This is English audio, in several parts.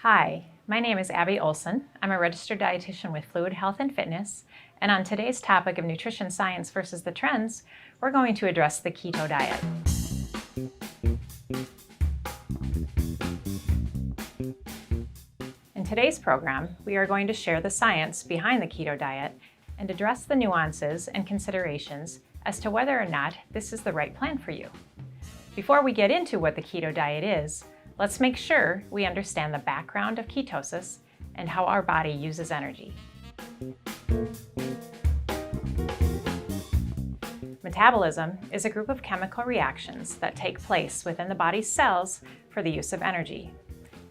Hi, my name is Abby Olson. I'm a registered dietitian with Fluid Health and Fitness, and on today's topic of nutrition science versus the trends, we're going to address the keto diet. In today's program, we are going to share the science behind the keto diet and address the nuances and considerations as to whether or not this is the right plan for you. Before we get into what the keto diet is, let's make sure we understand the background of ketosis and how our body uses energy. Metabolism is a group of chemical reactions that take place within the body's cells for the use of energy.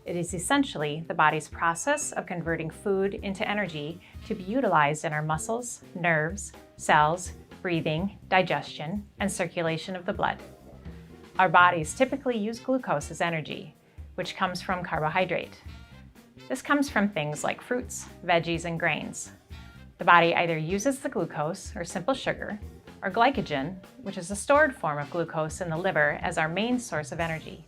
It is essentially the body's process of converting food into energy to be utilized in our muscles, nerves, cells, breathing, digestion, and circulation of the blood. Our bodies typically use glucose as energy, which comes from carbohydrate. This comes from things like fruits, veggies, and grains. The body either uses the glucose, or simple sugar, or glycogen, which is a stored form of glucose in the liver, as our main source of energy.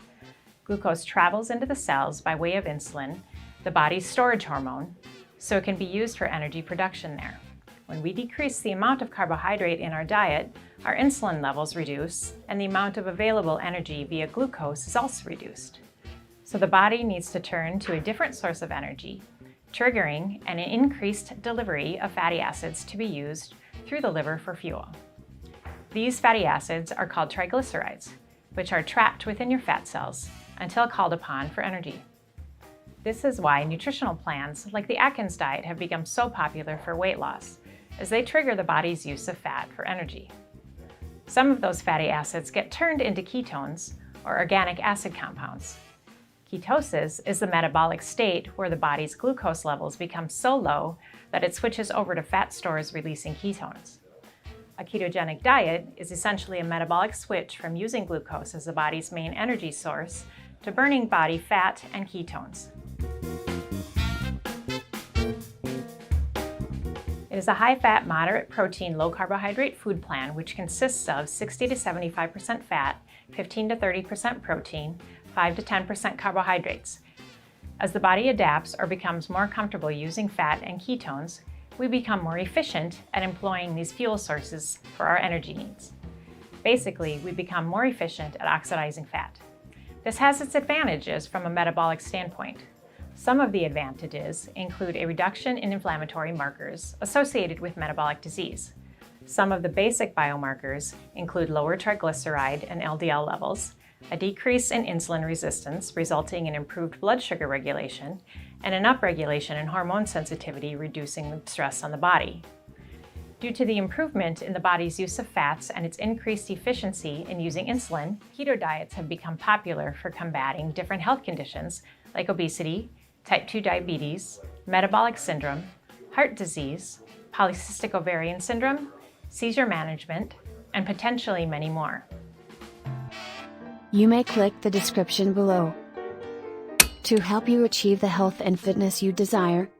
Glucose travels into the cells by way of insulin, the body's storage hormone, so it can be used for energy production there. When we decrease the amount of carbohydrate in our diet, our insulin levels reduce, and the amount of available energy via glucose is also reduced. So the body needs to turn to a different source of energy, triggering an increased delivery of fatty acids to be used through the liver for fuel. These fatty acids are called triglycerides, which are trapped within your fat cells until called upon for energy. This is why nutritional plans like the Atkins diet have become so popular for weight loss, as they trigger the body's use of fat for energy. Some of those fatty acids get turned into ketones, or organic acid compounds. Ketosis is the metabolic state where the body's glucose levels become so low that it switches over to fat stores releasing ketones. A ketogenic diet is essentially a metabolic switch from using glucose as the body's main energy source to burning body fat and ketones. It is a high-fat, moderate protein, low-carbohydrate food plan which consists of 60 to 75% fat, 15 to 30% protein, 5 to 10% carbohydrates. As the body adapts or becomes more comfortable using fat and ketones, we become more efficient at employing these fuel sources for our energy needs. Basically, we become more efficient at oxidizing fat. This has its advantages from a metabolic standpoint. Some of the advantages include a reduction in inflammatory markers associated with metabolic disease. Some of the basic biomarkers include lower triglyceride and LDL levels, a decrease in insulin resistance resulting in improved blood sugar regulation, and an upregulation in hormone sensitivity, reducing the stress on the body. Due to the improvement in the body's use of fats and its increased efficiency in using insulin, keto diets have become popular for combating different health conditions like obesity, type 2 diabetes, metabolic syndrome, heart disease, polycystic ovarian syndrome, seizure management, and potentially many more. You may click the description below to help you achieve the health and fitness you desire.